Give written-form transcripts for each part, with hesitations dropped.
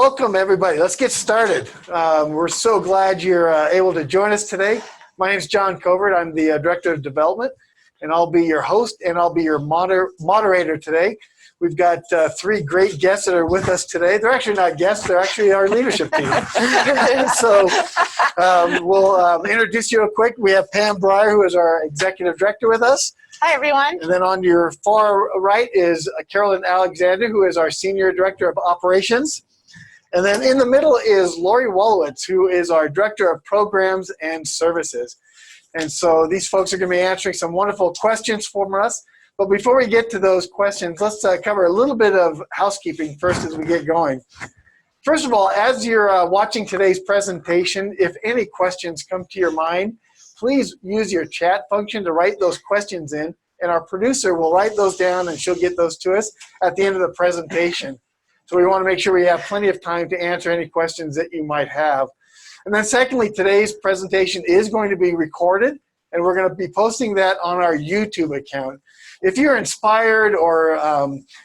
welcome everybody. Let's get started. We're so glad you're able to join us today. My name is John Covert. I'm the Director of Development, and I'll be your host and I'll be your moderator today. We've got three great guests that are with us today. They're actually not guests, they're actually our leadership team. So we'll introduce you real quick. We have Pam Breyer, who is our Executive Director with us. Hi, everyone. And then on your far right is Carolyn Alexander, who is our Senior Director of Operations. And then in the middle is Lori Wolowitz, who is our Director of Programs and Services. And so these folks are going to be answering some wonderful questions for us. But before we get to those questions, let's cover a little bit of housekeeping first as we get going. First of all, as you're watching today's presentation, if any questions come to your mind, please use your chat function to write those questions in, and our producer will write those down and she'll get those to us at the end of the presentation. So we want to make sure we have plenty of time to answer any questions that you might have. And then secondly, today's presentation is going to be recorded, and we're going to be posting that on our YouTube account. If you're inspired or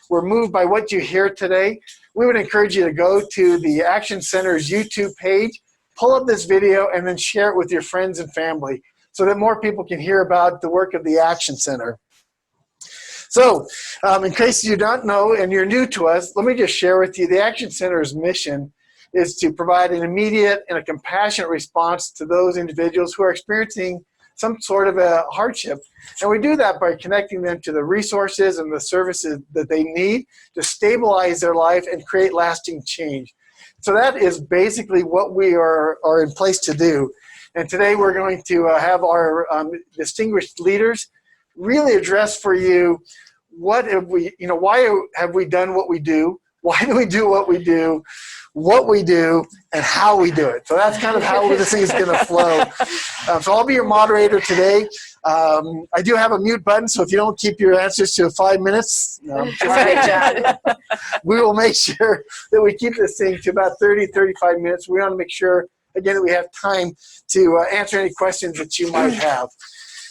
were moved by what you hear today, we would encourage you to go to the Action Center's YouTube page, pull up this video, and then share it with your friends and family so that more people can hear about the work of the Action Center. So, in case you don't know and you're new to us, let me just share with you the Action Center's mission is to provide an immediate and a compassionate response to those individuals who are experiencing some sort of a hardship. And we do that by connecting them to the resources and the services that they need to stabilize their life and create lasting change. So that is basically what we are in place to do. And today we're going to have our distinguished leaders really address for you what have we, why have we done what we do? Why do we do what we do, and how we do it? So that's kind of how this thing is going to flow. So I'll be your moderator today. I do have a mute button, so if you don't keep your answers to 5 minutes, we will make sure that we keep this thing to about 30, 35 minutes. We want to make sure, again, that we have time to answer any questions that you might have.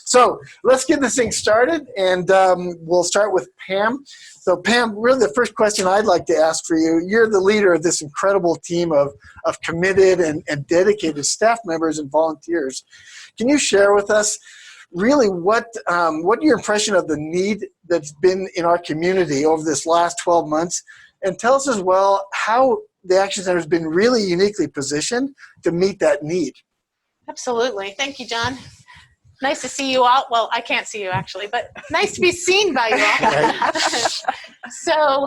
So let's get this thing started, and we'll start with Pam. So Pam, really the first question I'd like to ask for you, you're the leader of this incredible team of committed and dedicated staff members and volunteers. Can you share with us really what your impression of the need that's been in our community over this last 12 months, and tell us as well how the Action Center has been really uniquely positioned to meet that need. Absolutely. Thank you, John. Nice to see you all. Well, I can't see you actually, but nice to be seen by you all. So,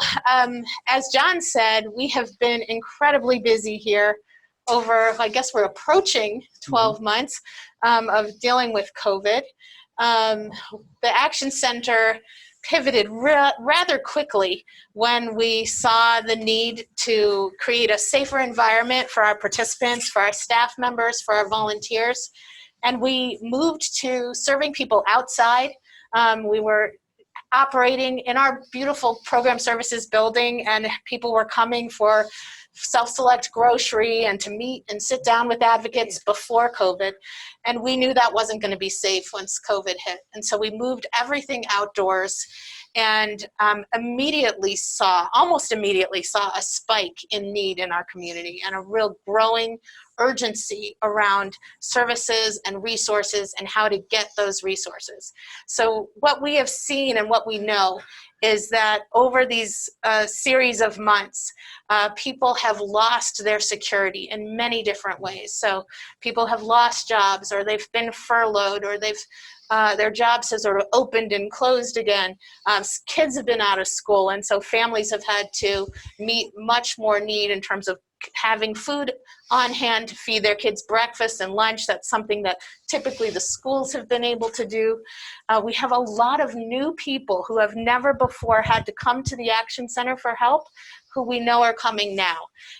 as John said, we have been incredibly busy here over, I guess we're approaching 12 months of dealing with COVID. The Action Center pivoted rather quickly when we saw the need to create a safer environment for our participants, for our staff members, for our volunteers. And we moved to serving people outside. We were operating in our beautiful program services building, and people were coming for self-select grocery and to meet and sit down with advocates before COVID. And we knew that wasn't going to be safe once COVID hit. And so we moved everything outdoors and almost immediately saw a spike in need in our community and a real growing urgency around services and resources and how to get those resources. So what we have seen and what we know is that over these series of months, people have lost their security in many different ways. So people have lost jobs, or they've been furloughed, or their jobs have sort of opened and closed again. Kids have been out of school, and so families have had to meet much more need in terms of having food on hand to feed their kids breakfast and lunch. That's something that typically the schools have been able to do. We have a lot of new people who have never before had to come to the Action Center for help, who we know are coming now.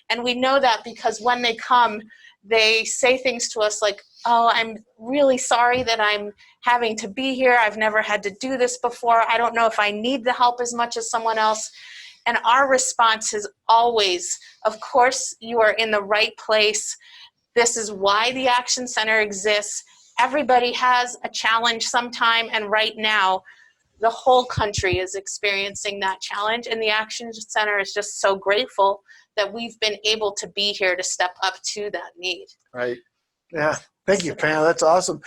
And we know that because when they come, they say things to us like, oh, I'm really sorry that I'm having to be here. I've never had to do this before. I don't know if I need the help as much as someone else. And our response is always, of course, you are in the right place. This is why the Action Center exists. Everybody has a challenge sometime, and right now, the whole country is experiencing that challenge, and the Action Center is just so grateful that we've been able to be here to step up to that need. Right. Yeah. Thank you, Pam. That's awesome.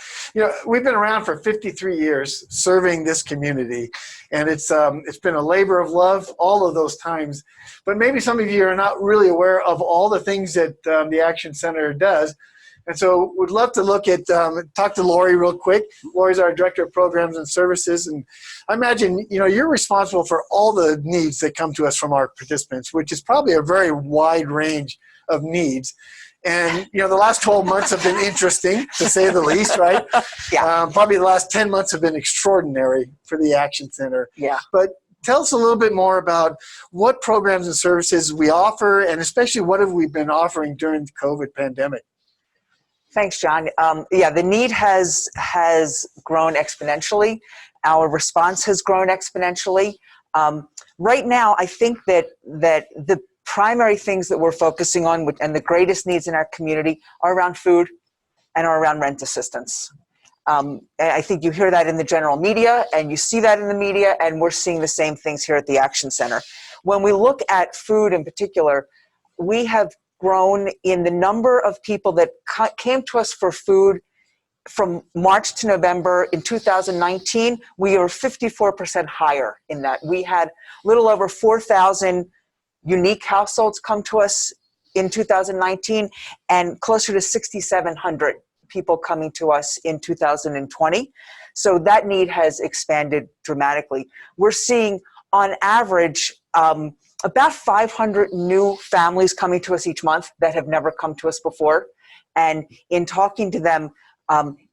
We've been around for 53 years serving this community, and it's been a labor of love all of those times. But maybe some of you are not really aware of all the things that the Action Center does. And so we'd love to look at, talk to Lori real quick. Lori's our Director of Programs and Services. And I imagine, you're responsible for all the needs that come to us from our participants, which is probably a very wide range of needs. And, the last 12 months have been interesting, to say the least, right? Yeah. Probably the last 10 months have been extraordinary for the Action Center. Yeah. But tell us a little bit more about what programs and services we offer, and especially what have we been offering during the COVID pandemic? Thanks, John. The need has grown exponentially. Our response has grown exponentially. Right now, I think that the primary things that we're focusing on and the greatest needs in our community are around food and are around rent assistance. I think you hear that in the general media, and you see that in the media, and we're seeing the same things here at the Action Center. When we look at food in particular, we have grown in the number of people that came to us for food from March to November in 2019. We are 54% higher in that. We had a little over 4,000 unique households come to us in 2019, and closer to 6,700 people coming to us in 2020. So that need has expanded dramatically. We're seeing, on average, about 500 new families coming to us each month that have never come to us before. And in talking to them,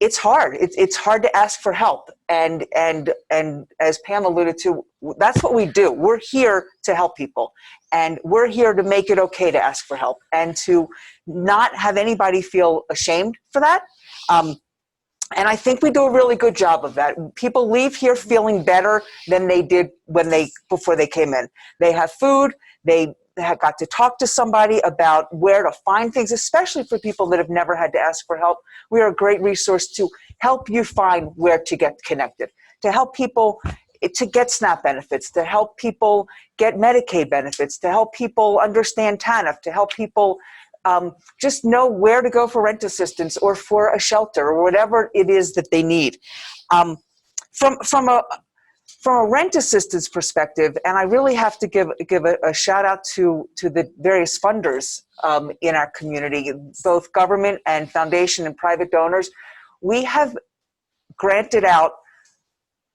it's hard. It's hard to ask for help. And as Pam alluded to, that's what we do. We're here to help people. And we're here to make it okay to ask for help and to not have anybody feel ashamed for that. And I think we do a really good job of that. People leave here feeling better than they did before they came in. They have food. They have got to talk to somebody about where to find things, especially for people that have never had to ask for help. We are a great resource to help you find where to get connected, to help people to get SNAP benefits, to help people get Medicaid benefits, to help people understand TANF, to help people just know where to go for rent assistance or for a shelter or whatever it is that they need. From a rent assistance perspective, and I really have to give a shout out to the various funders in our community, both government and foundation and private donors. We have granted out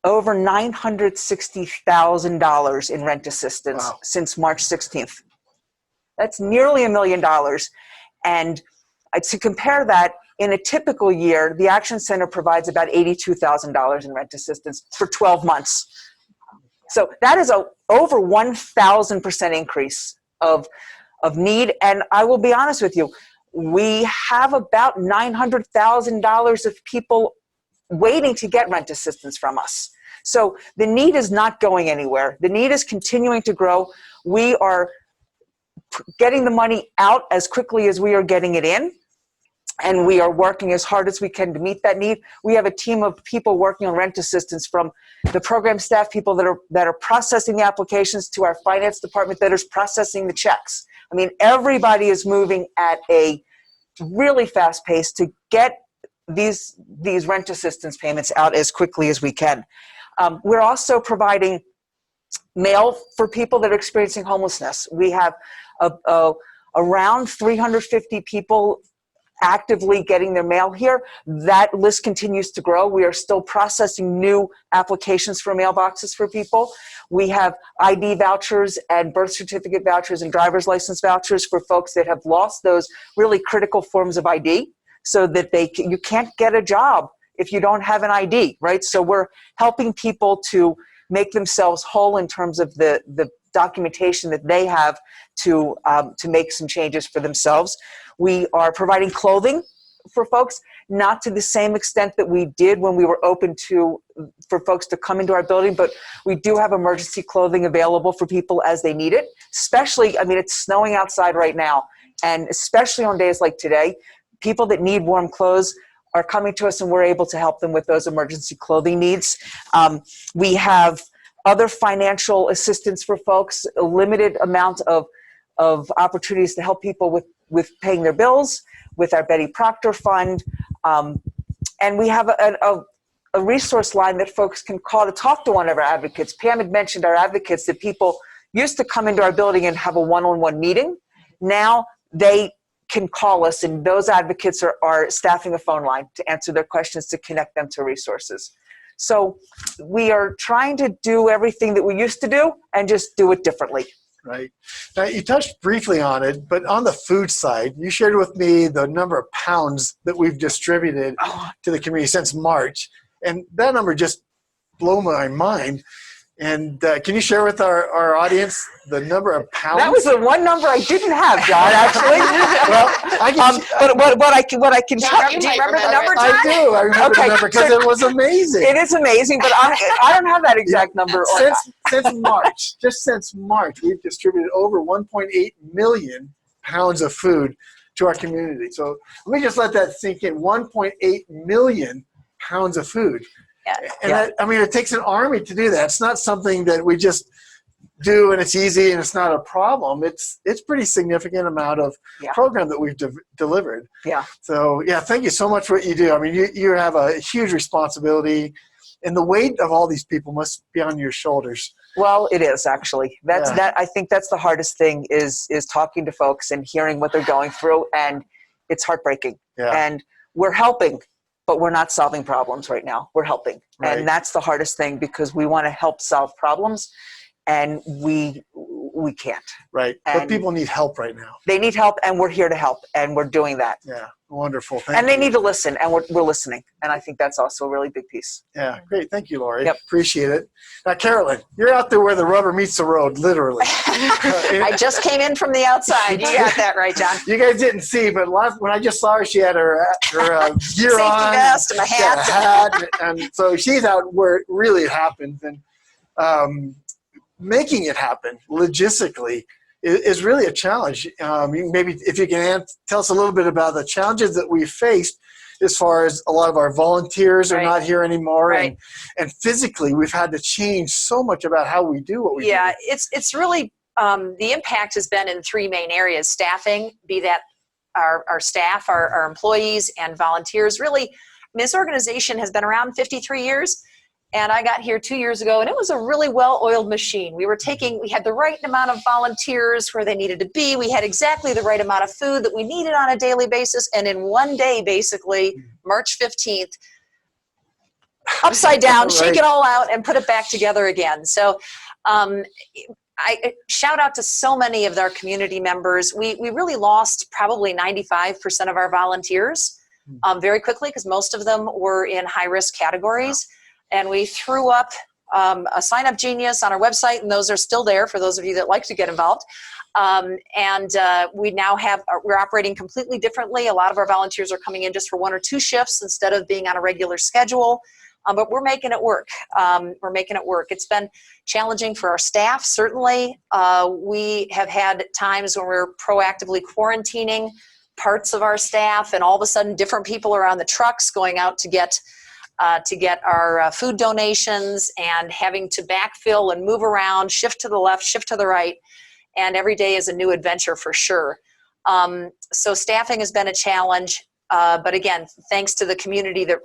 over $960,000 in rent assistance since March 16th. That's nearly $1 million. And to compare that, in a typical year, the Action Center provides about $82,000 in rent assistance for 12 months. So that is over 1,000% increase of need. And I will be honest with you, we have about $900,000 of people waiting to get rent assistance from us. So the need is not going anywhere. The need is continuing to grow. We are getting the money out as quickly as we are getting it in, and we are working as hard as we can to meet that need. We have a team of people working on rent assistance, from the program staff people that are processing the applications to our finance department that is processing the checks. I mean, everybody is moving at a really fast pace to get these rent assistance payments out as quickly as we can. We're also providing mail for people that are experiencing homelessness. We have around 350 people actively getting their mail here. That list continues to grow. We are still processing new applications for mailboxes for people. We have ID vouchers and birth certificate vouchers and driver's license vouchers for folks that have lost those really critical forms of ID, so that you can't get a job if you don't have an ID, right? So we're helping people to make themselves whole in terms of the documentation that they have to make some changes for themselves. We are providing clothing for folks, not to the same extent that we did when we were open for folks to come into our building, but we do have emergency clothing available for people as they need it. Especially, I mean, it's snowing outside right now, and especially on days like today, people that need warm clothes are coming to us, and we're able to help them with those emergency clothing needs. We have other financial assistance for folks, a limited amount of opportunities to help people with paying their bills, with our Betty Proctor Fund. And we have a resource line that folks can call to talk to one of our advocates. Pam had mentioned our advocates, that people used to come into our building and have a one-on-one meeting. Now they can call us, and those advocates are staffing a phone line to answer their questions, to connect them to resources. So we are trying to do everything that we used to do and just do it differently. Right. Now, you touched briefly on it, but on the food side, you shared with me the number of pounds that we've distributed to the community since March. And that number just blew my mind. And can you share with our audience the number of pounds? That was the one number I didn't have, John, actually. Well, I can, but what I can tell you, do you remember the number, John? I do. I remember the number because it was amazing. It is amazing, but I don't have that exact number. Since March, just since March, we've distributed over 1.8 million pounds of food to our community. So let me just let that sink in. 1.8 million pounds of food. Yeah. And that, I mean, it takes an army to do that. It's not something that we just do and it's easy and it's not a problem. It's pretty significant amount of program that we've delivered. Yeah. So yeah, thank you so much for what you do. I mean, you have a huge responsibility, and the weight of all these people must be on your shoulders. Well, it is actually. I think that's the hardest thing is talking to folks and hearing what they're going through, and it's heartbreaking. Yeah. And we're helping, but we're not solving problems right now. We're helping. Right. And that's the hardest thing, because we want to help solve problems, and we can't. Right. And but people need help right now. They need help, and we're here to help, and we're doing that. Yeah. Wonderful. And they need to listen, and we're listening. And I think that's also a really big piece. Yeah. Great. Thank you, Lori. Yep. Appreciate it. Now, Carolyn, you're out there where the rubber meets the road, literally. I just came in from the outside. You got that right, John. You guys didn't see, but when I just saw her, she had her gear on. Safety vest and a hat. And so she's out where it really happens. And making it happen logistically is really a challenge. Maybe if you can tell us a little bit about the challenges that we've faced, as far as a lot of our volunteers are not here anymore. Right. And physically, we've had to change so much about how we do what we do. Yeah, it's really, the impact has been in three main areas: staffing, be that our staff, our employees, and volunteers. Really, I mean, this organization has been around 53 years. And I got here 2 years ago, and it was a really well-oiled machine. We had the right amount of volunteers where they needed to be. We had exactly the right amount of food that we needed on a daily basis. And in one day, basically, March 15th, upside down, shake it all out, and put it back together again. So I shout out to so many of our community members. We really lost probably 95% of our volunteers very quickly, because most of them were in high-risk categories. Wow. And we threw up a sign-up genius on our website, and those are still there for those of you that like to get involved. We now we're operating completely differently. A lot of our volunteers are coming in just for 1 or 2 shifts instead of being on a regular schedule. But we're making it work. It's been challenging for our staff, certainly. We have had times when we're proactively quarantining parts of our staff, and all of a sudden different people are on the trucks going out to get our food donations, and having to backfill and move around, shift to the left, shift to the right. And every day is a new adventure for sure. So staffing has been a challenge. But again, thanks to the community, there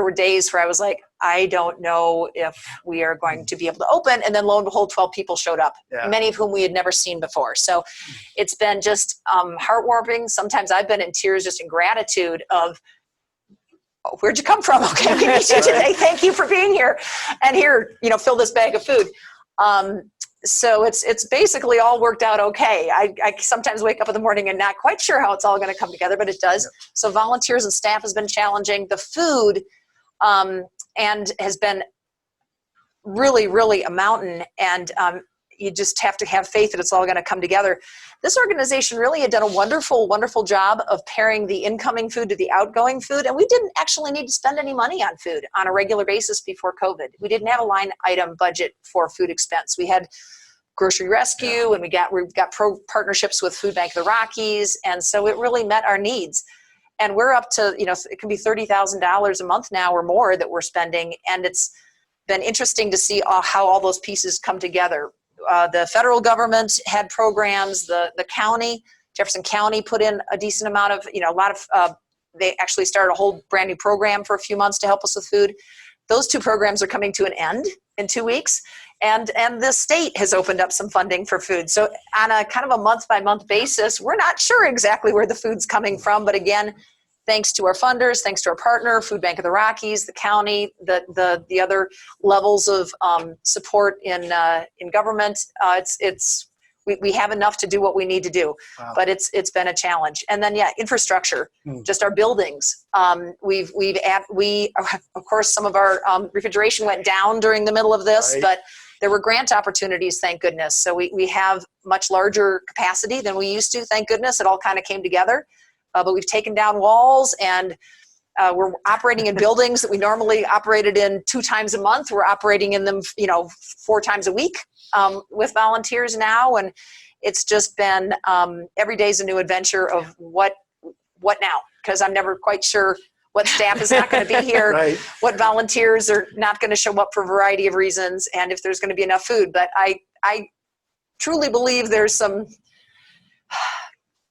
were days where I was like, I don't know if we are going to be able to open. And then lo and behold, 12 people showed up, many of whom we had never seen before. So it's been just heartwarming. Sometimes I've been in tears just in gratitude of, oh, where'd you come from? Okay, we meet you today. Thank you for being here. And here, fill this bag of food. So it's basically all worked out okay. I sometimes wake up in the morning and not quite sure how it's all going to come together, but it does. Yep. So volunteers and staff has been challenging. The food and has been really, really a mountain. And you just have to have faith that it's all going to come together. This organization really had done a wonderful, wonderful job of pairing the incoming food to the outgoing food. And we didn't actually need to spend any money on food on a regular basis before COVID. We didn't have a line item budget for food expense. We had grocery rescue, and we've got partnerships with Food Bank of the Rockies. And so it really met our needs. And we're up to, it can be $30,000 a month now or more that we're spending. And it's been interesting to see how all those pieces come together. The federal government had programs. The county, Jefferson County, put in a decent amount of, a lot of, they actually started a whole brand new program for a few months to help us with food. Those two programs are coming to an end in 2 weeks. And the state has opened up some funding for food. So on a kind of a month-by-month basis, we're not sure exactly where the food's coming from. But again, thanks to our funders, thanks to our partner, Food Bank of the Rockies, the county, the other levels of support in government, we have enough to do what we need to do. Wow. But it's been a challenge. And then infrastructure, just our buildings. We of course, some of our refrigeration went down during the middle of this, right. but there were grant opportunities, thank goodness. So we have much larger capacity than we used to, thank goodness. It all kind of came together. But we've taken down walls, and we're operating in buildings that we normally operated in 2 times a month. We're operating in them, 4 times a week with volunteers now. And it's just been every day's a new adventure of what now? Because I'm never quite sure what staff is not going to be here, Right. what volunteers are not going to show up for a variety of reasons, and if there's going to be enough food. But I truly believe there's some,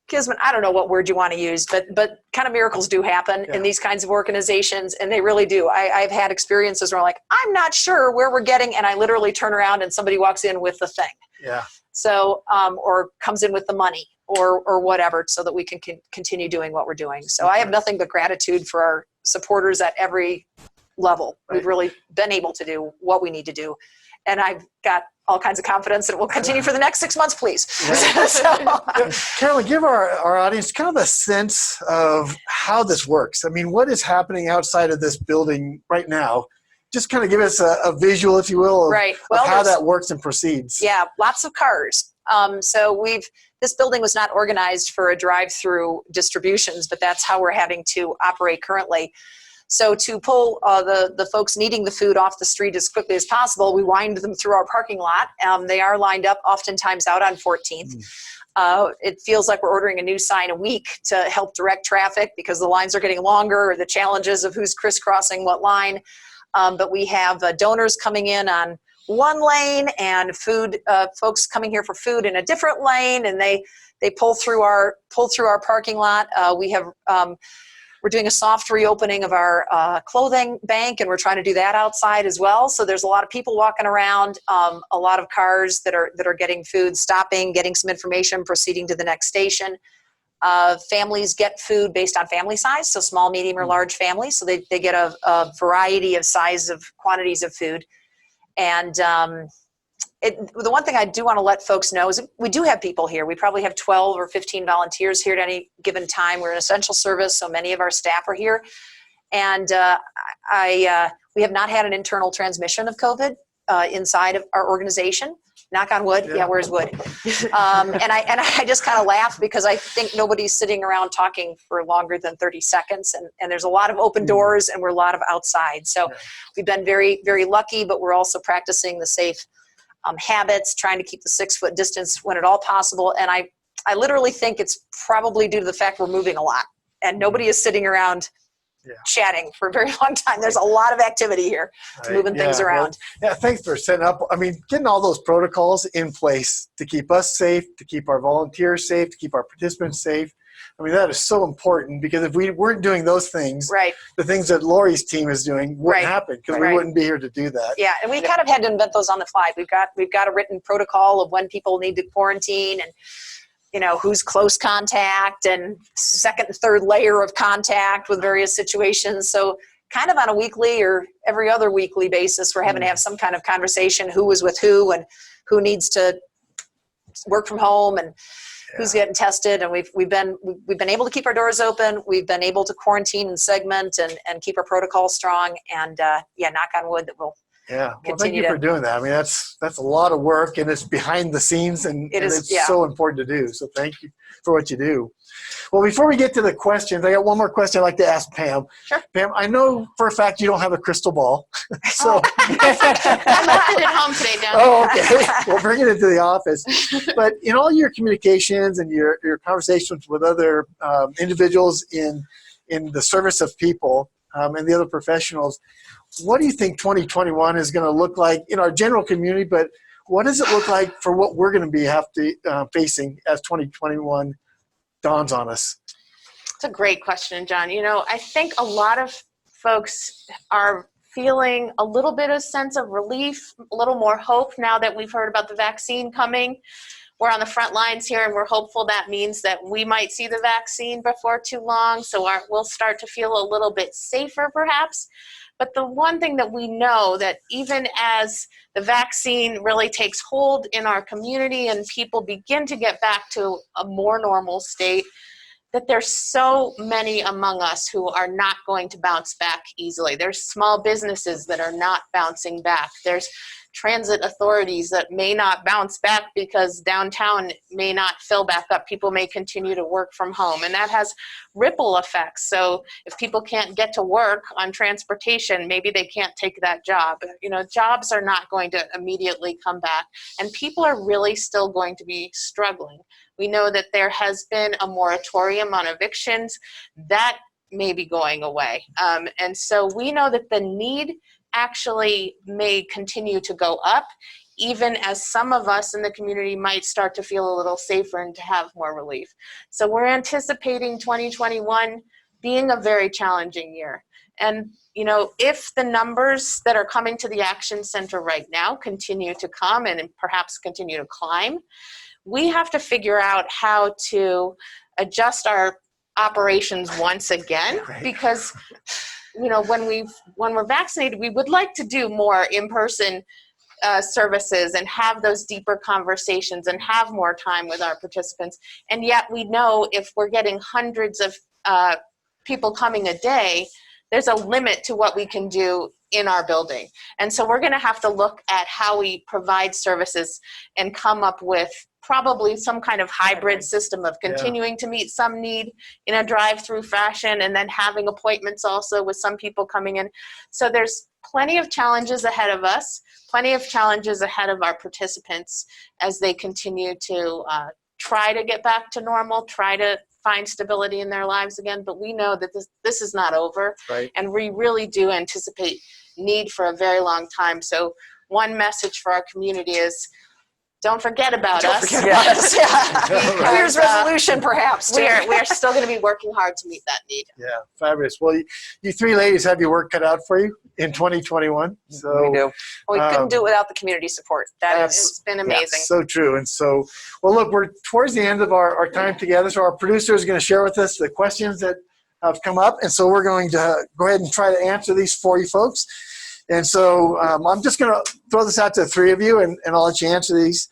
Kismet, I don't know what word you want to use, but kind of miracles do happen in these kinds of organizations, and they really do. I've had experiences where I'm like, I'm not sure where we're getting, and I literally turn around and somebody walks in with the thing. Yeah. So, or comes in with the money or whatever, so that we can continue doing what we're doing. So I have nothing but gratitude for our supporters at every level. Right. We've really been able to do what we need to do. And I've got all kinds of confidence that it will continue for the next 6 months, please. Right. Carolyn, give our audience kind of a sense of how this works. I mean, what is happening outside of this building right now? Just kind of give us a visual, if you will, of how that works and proceeds. Yeah, lots of cars. So this building was not organized for a drive-through distributions, but that's how we're having to operate currently. So to pull the folks needing the food off the street as quickly as possible, we wind them through our parking lot. They are lined up oftentimes out on 14th. It feels like we're ordering a new sign a week to help direct traffic because the lines are getting longer, or the challenges of who's crisscrossing what line. But we have donors coming in on one lane, and food folks coming here for food in a different lane, and they pull through our parking lot. We're doing a soft reopening of our clothing bank, and we're trying to do that outside as well. So there's a lot of people walking around, a lot of cars that are getting food, stopping, getting some information, proceeding to the next station. Families get food based on family size, so small, medium, or large families. So they get a variety of size of quantities of food. And the one thing I do want to let folks know is we do have people here. We probably have 12 or 15 volunteers here at any given time. We're an essential service, so many of our staff are here. And we have not had an internal transmission of COVID inside of our organization. Knock on wood. Yeah, where's wood? And I just kind of laugh because I think nobody's sitting around talking for longer than 30 seconds. And there's a lot of open doors, and we're a lot of outside. So we've been very, very lucky, but we're also practicing the safe habits, trying to keep the 6-foot distance when at all possible. And I literally think it's probably due to the fact we're moving a lot, and nobody is sitting around chatting for a very long time. There's a lot of activity here, moving things around. Well, thanks for setting up. I mean, getting all those protocols in place to keep us safe, to keep our volunteers safe, to keep our participants safe. I mean, that is so important, because if we weren't doing those things, the things that Lori's team is doing wouldn't happen, because we wouldn't be here to do that. Yeah, and we kind of had to invent those on the fly. We've got a written protocol of when people need to quarantine, and who's close contact, and second and third layer of contact with various situations. So kind of on a weekly or every other weekly basis, we're having to have some kind of conversation, who was with who, and who needs to work from home, and who's getting tested. And we've been able to keep our doors open. We've been able to quarantine and segment and keep our protocol strong. And knock on wood that we'll thank you for doing that. I mean, that's a lot of work, and it's behind the scenes, and it's so important to do. So thank you for what you do. Well, before we get to the questions, I got one more question I'd like to ask Pam. Sure. Pam, I know for a fact you don't have a crystal ball. So I left it at home today, Doug. Oh, okay. We'll bring it into the office. But in all your communications and your conversations with other individuals in the service of people and the other professionals, what do you think 2021 is going to look like in our general community, but what does it look like for what we're going to be facing as 2021 dawns on us? It's a great question, John. You know, I think a lot of folks are feeling a little bit of sense of relief, a little more hope now that we've heard about the vaccine coming. We're on the front lines here, and we're hopeful that means that we might see the vaccine before too long, so we'll start to feel a little bit safer perhaps. But the one thing that we know, that even as the vaccine really takes hold in our community and people begin to get back to a more normal state, that there's so many among us who are not going to bounce back easily. There's small businesses that are not bouncing back. There's transit authorities that may not bounce back because downtown may not fill back up. People may continue to work from home, and that has ripple effects. So if people can't get to work on transportation, maybe they can't take that job. You know, jobs are not going to immediately come back, and people are really still going to be struggling. We know that there has been a moratorium on evictions. That may be going away. And so we know that the need actually may continue to go up, even as some of us in the community might start to feel a little safer and to have more relief. So we're anticipating 2021 being a very challenging year. And, you know, if the numbers that are coming to the Action Center right now continue to come and perhaps continue to climb, we have to figure out how to adjust our operations once again, because you know, when we're vaccinated, we would like to do more in-person services and have those deeper conversations and have more time with our participants. And yet we know if we're getting hundreds of people coming a day, there's a limit to what we can do in our building. And so we're going to have to look at how we provide services and come up with probably some kind of hybrid system of continuing to meet some need in a drive-through fashion, and then having appointments also with some people coming in. So there's plenty of challenges ahead of us, plenty of challenges ahead of our participants as they continue to try to get back to normal, try to find stability in their lives again. But we know that this is not over, and we really do anticipate need for a very long time. So one message for our community is, don't forget about us. Don't forget about us. Yeah. New Year's resolution, perhaps. We're still going to be working hard to meet that need. Yeah, fabulous. Well, you three ladies have your work cut out for you in 2021. So We do. Well, we couldn't do it without the community support. It's been amazing. So true. And so, well, look, we're towards the end of our time together. So our producer is going to share with us the questions that have come up. And so we're going to go ahead and try to answer these for you folks. And so I'm just going to throw this out to the three of you, and I'll let you answer these.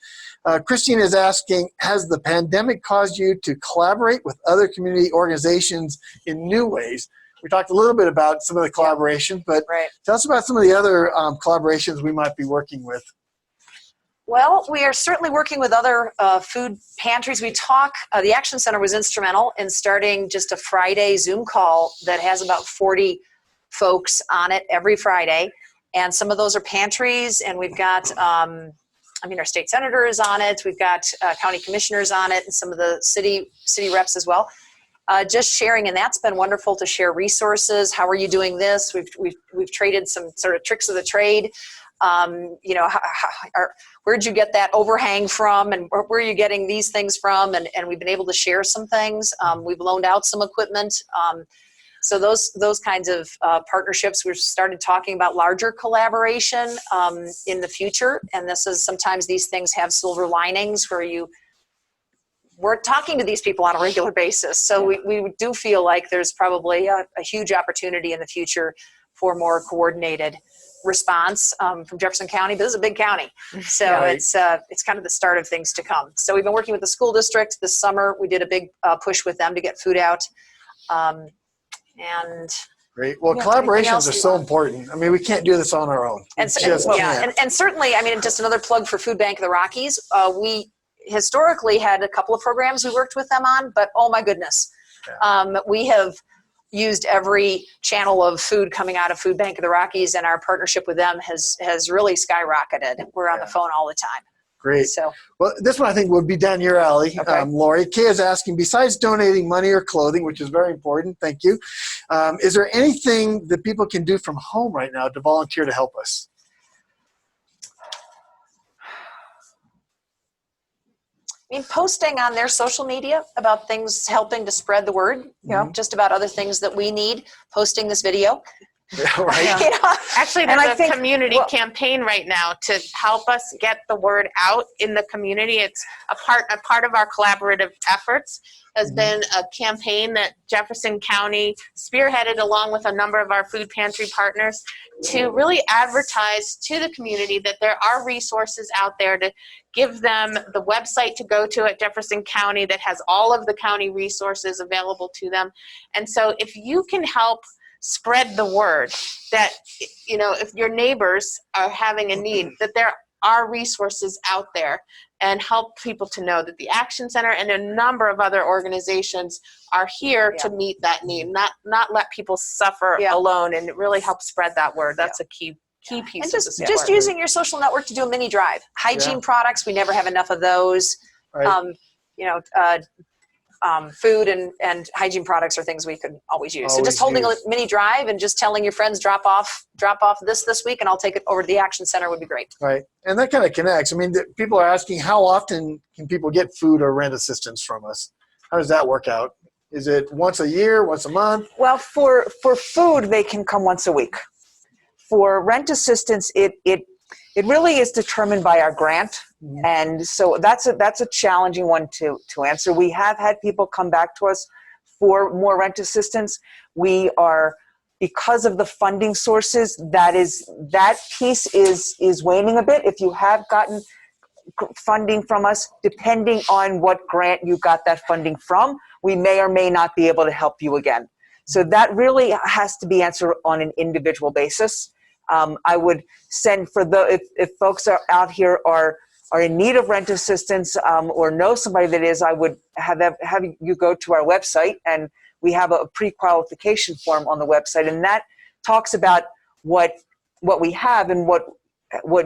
Christine is asking, has the pandemic caused you to collaborate with other community organizations in new ways? We talked a little bit about some of the collaboration, but tell us about some of the other collaborations we might be working with. Well, we are certainly working with other food pantries. The Action Center was instrumental in starting just a Friday Zoom call that has about 40 folks on it every Friday. And some of those are pantries, and we've got, our state senator is on it. We've got county commissioners on it, and some of the city reps as well. Just sharing, and that's been wonderful to share resources. How are you doing this? We've traded some sort of tricks of the trade. Where'd you get that overhang from, and where are you getting these things from? And we've been able to share some things. We've loaned out some equipment. So those kinds of partnerships, we've started talking about larger collaboration in the future. And this is, sometimes these things have silver linings where we're talking to these people on a regular basis. So we do feel like there's probably a huge opportunity in the future for more coordinated response from Jefferson County, but this is a big county. So it's kind of the start of things to come. So we've been working with the school district this summer. We did a big push with them to get food out. Great. Well, collaborations are so important. I mean, we can't do this on our own. And certainly, just another plug for Food Bank of the Rockies. We historically had a couple of programs we worked with them on, but oh my goodness, we have used every channel of food coming out of Food Bank of the Rockies, and our partnership with them has really skyrocketed. We're on the phone all the time. Great. So, well, this one I think would be down your alley, Lori. Kay is asking, besides donating money or clothing, which is very important, thank you, is there anything that people can do from home right now to volunteer to help us? I mean, posting on their social media about things, helping to spread the word, just about other things that we need, posting this video. Yeah, right. You know? Actually, And I there's a think- community campaign right now to help us get the word out in the community. It's a part of our collaborative efforts has been a campaign that Jefferson County spearheaded along with a number of our food pantry partners to really advertise to the community that there are resources out there, to give them the website to go to at Jefferson County that has all of the county resources available to them. And so if you can help spread the word that, you know, if your neighbors are having a need, that there are resources out there, and help people to know that the Action Center and a number of other organizations are here to meet that need, not let people suffer alone, and really help spread that word. That's a key piece And of the support. just using your social network to do a mini drive. Hygiene products, we never have enough of those. Right. Food and hygiene products are things we could always use. So just Always holding use. a mini drive and just telling your friends, drop off this week, and I'll take it over to the Action Center would be great. Right. And that kind of connects. I mean, people are asking, how often can people get food or rent assistance from us? How does that work out? Is it once a year, once a month? Well, for food, they can come once a week. For rent assistance, it really is determined by our grant. And so that's a challenging one to answer. We have had people come back to us for more rent assistance. We are, because of the funding sources, that piece is waning a bit. If you have gotten funding from us, depending on what grant you got that funding from, we may or may not be able to help you again. So that really has to be answered on an individual basis. I would send if folks are out here are in need of rent assistance or know somebody that is, I would have you go to our website, and we have a pre-qualification form on the website, and that talks about what we have and what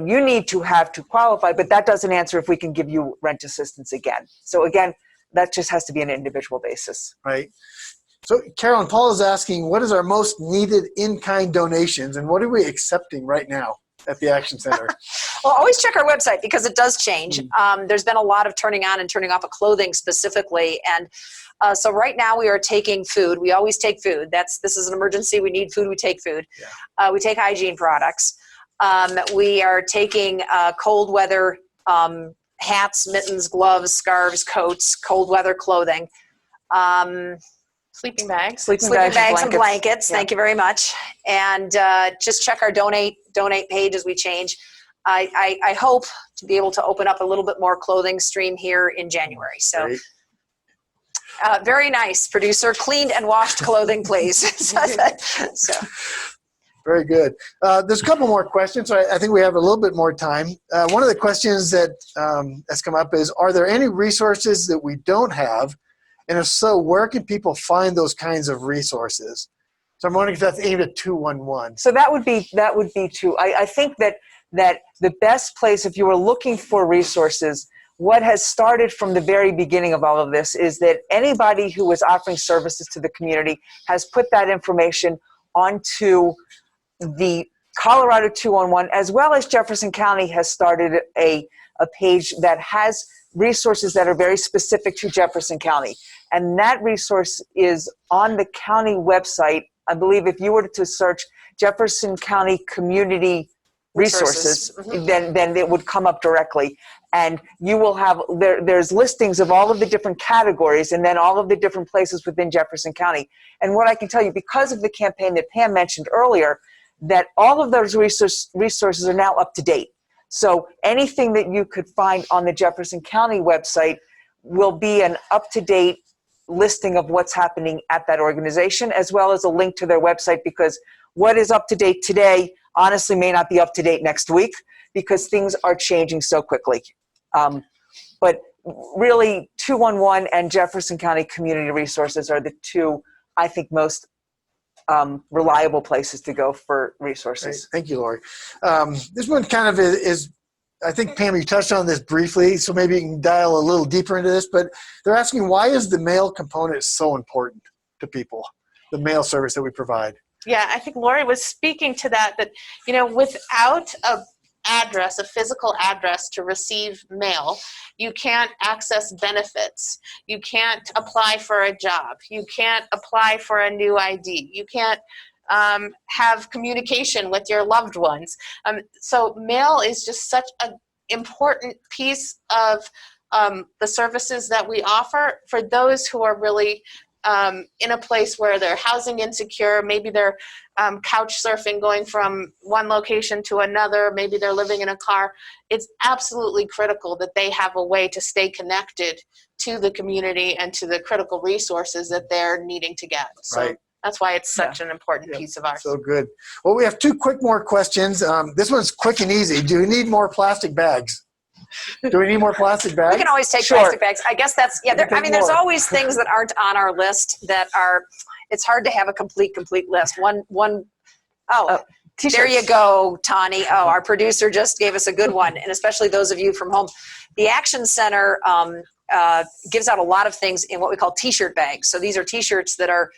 you need to have to qualify, but that doesn't answer if we can give you rent assistance again. So again, that just has to be an individual basis. Right. So Carolyn, Paul is asking, what is our most needed in-kind donations, and what are we accepting right now at the Action Center? Well, always check our website because it does change. There's been a lot of turning on and turning off of clothing specifically. And so right now we are taking food. We always take food. This is an emergency. We need food. We take food. Yeah. We take hygiene products. We are taking cold weather hats, mittens, gloves, scarves, coats, cold weather clothing. Sleeping bags. Sleeping bags and blankets. Yeah. Thank you very much. And just check our donate page as we change. I hope to be able to open up a little bit more clothing stream here in January. So very nice, producer. Cleaned and washed clothing, please. So. Very good. There's a couple more questions, so I think we have a little bit more time. One of the questions that has come up is, are there any resources that we don't have? And if so, where can people find those kinds of resources? So I'm wondering if that's aimed at 211. So that would be true. I think that the best place, if you were looking for resources, what has started from the very beginning of all of this is that anybody who is offering services to the community has put that information onto the Colorado 211, as well as Jefferson County has started a page that has resources that are very specific to Jefferson County. And that resource is on the county website. I believe if you were to search Jefferson County Community Resources, then it would come up directly. And you will have, there's listings of all of the different categories and then all of the different places within Jefferson County. And what I can tell you, because of the campaign that Pam mentioned earlier, that all of those resources are now up to date. So anything that you could find on the Jefferson County website will be an up-to-date listing of what's happening at that organization, as well as a link to their website, because what is up to date today honestly may not be up to date next week because things are changing so quickly. But really, 211 and Jefferson County Community Resources are the two, I think, most reliable places to go for resources. Great. Thank you, Lori. This one kind of is, I think, Pam, you touched on this briefly, so maybe you can dial a little deeper into this, but they're asking, why is the mail component so important to people, the mail service that we provide? Yeah, I think Lori was speaking to that, you know, without address, a physical address to receive mail, you can't access benefits. You can't apply for a job. You can't apply for a new ID. You can't have communication with your loved ones. So mail is just such an important piece of the services that we offer for those who are really in a place where they're housing insecure. Maybe they're couch surfing, going from one location to another. Maybe they're living in a car. It's absolutely critical that they have a way to stay connected to the community and to the critical resources that they're needing to get. So Right. that's why it's such an important piece of ours. So good. Well, we have two quick more questions. This one's quick and easy. Do we need more plastic bags? Do we need more plastic bags? We can always take plastic bags. I guess that's, yeah, I mean, there's always things that aren't on our list that are, it's hard to have a complete list. There you go, Tani. Oh, our producer just gave us a good one, and especially those of you from home. The Action Center gives out a lot of things in what we call t-shirt bags. So these are t-shirts that are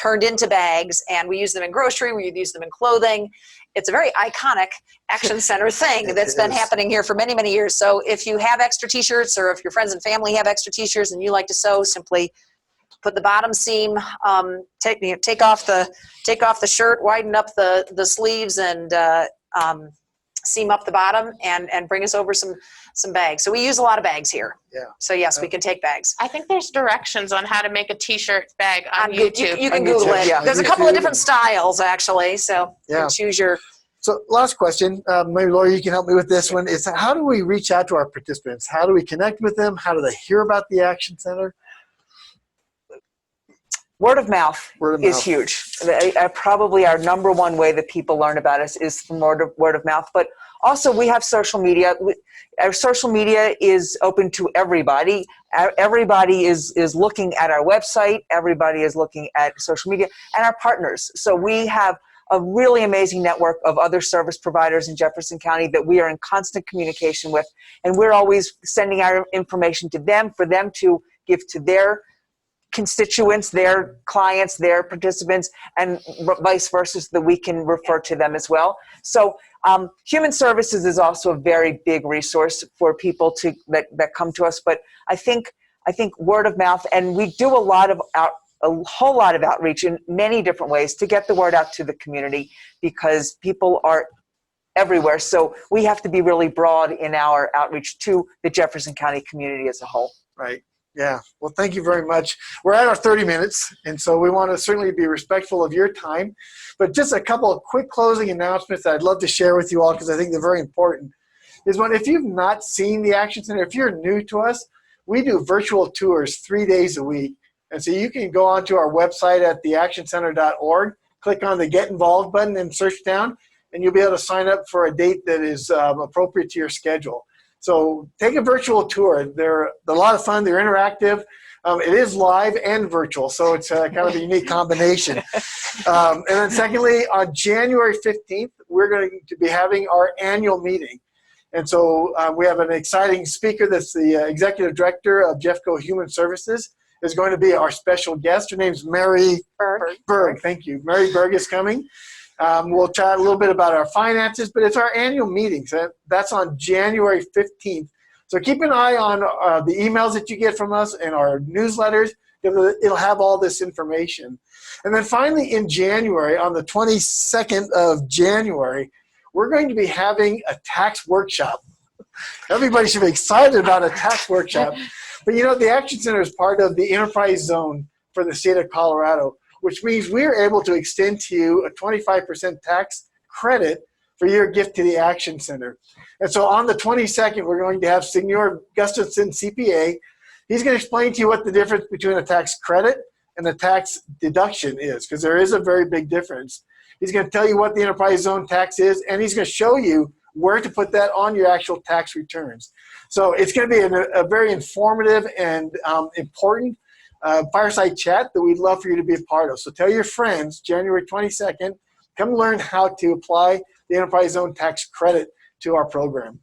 turned into bags, and we use them in grocery, we use them in clothing. It's a very iconic Action Center thing that's been happening here for many, many years. So if you have extra t-shirts, or if your friends and family have extra t-shirts and you like to sew, simply put the bottom seam, take off the shirt, widen up the sleeves, and seam up the bottom, and bring us over some bags. So we use a lot of bags here. Yeah. So yes, we can take bags. I think there's directions on how to make a t-shirt bag on YouTube. You can On Google YouTube, it. yeah. There's a couple of different styles, actually, so you can choose your... So last question, maybe Laura, you can help me with this one, is how do we reach out to our participants? How do we connect with them? How do they hear about the Action Center? Word of mouth is mouth. huge. Probably our number one way that people learn about us is from word of mouth. But also we have social media. Our social media is open to everybody. Everybody is looking at our website. Everybody is looking at social media and our partners. So we have a really amazing network of other service providers in Jefferson County that we are in constant communication with. And we're always sending our information to them for them to give to their constituents, their clients, their participants, and vice versa, so that we can refer to them as well. So human services is also a very big resource for people that come to us. But I think word of mouth, and we do a whole lot of outreach in many different ways to get the word out to the community, because people are everywhere. So we have to be really broad in our outreach to the Jefferson County community as a whole. Right. Yeah. Well, thank you very much. We're at our 30 minutes, and so we want to certainly be respectful of your time. But just a couple of quick closing announcements that I'd love to share with you all, because I think they're very important. Is one, if you've not seen the Action Center, if you're new to us, we do virtual tours 3 days a week. And so you can go onto our website at theactioncenter.org, click on the Get Involved button and search down, and you'll be able to sign up for a date that is appropriate to your schedule. So take a virtual tour. They're a lot of fun. They're interactive. It is live and virtual, so it's kind of a unique combination. And then secondly, on January 15th, we're going to be having our annual meeting. And so we have an exciting speaker that's the executive director of Jeffco Human Services, is going to be our special guest. Her name's Mary Berg. Thank you. Mary Berg is coming. We'll chat a little bit about our finances, but it's our annual meeting. So that's on January 15th. So keep an eye on the emails that you get from us and our newsletters. It'll have all this information. And then finally in January, on the 22nd of January, we're going to be having a tax workshop. Everybody should be excited about a tax workshop. But you know, the Action Center is part of the enterprise zone for the state of Colorado, which means we're able to extend to you a 25% tax credit for your gift to the Action Center. And so on the 22nd, we're going to have Senor Gustafson, CPA. He's going to explain to you what the difference between a tax credit and a tax deduction is, because there is a very big difference. He's going to tell you what the enterprise zone tax is, and he's going to show you where to put that on your actual tax returns. So it's going to be a very informative and important fireside chat that we'd love for you to be a part of. So tell your friends, January 22nd, come learn how to apply the enterprise zone tax credit to our program,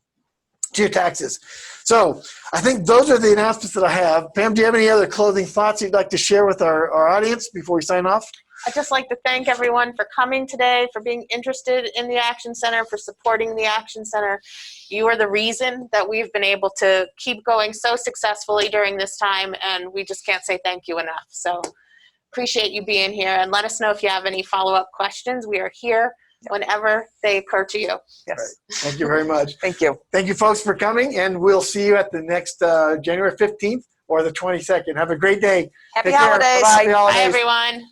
to your taxes. So I think those are the announcements that I have. Pam, do you have any other closing thoughts you'd like to share with our audience before we sign off? I'd just like to thank everyone for coming today, for being interested in the Action Center, for supporting the Action Center. You are the reason that we've been able to keep going so successfully during this time, and we just can't say thank you enough. So appreciate you being here, and let us know if you have any follow-up questions. We are here whenever they occur to you. Yes. Right. Thank you very much. Thank you. Thank you, folks, for coming, and we'll see you at the next January 15th or the 22nd. Have a great day. Happy Take care. holidays. Bye-bye. Happy Bye, holidays. everyone.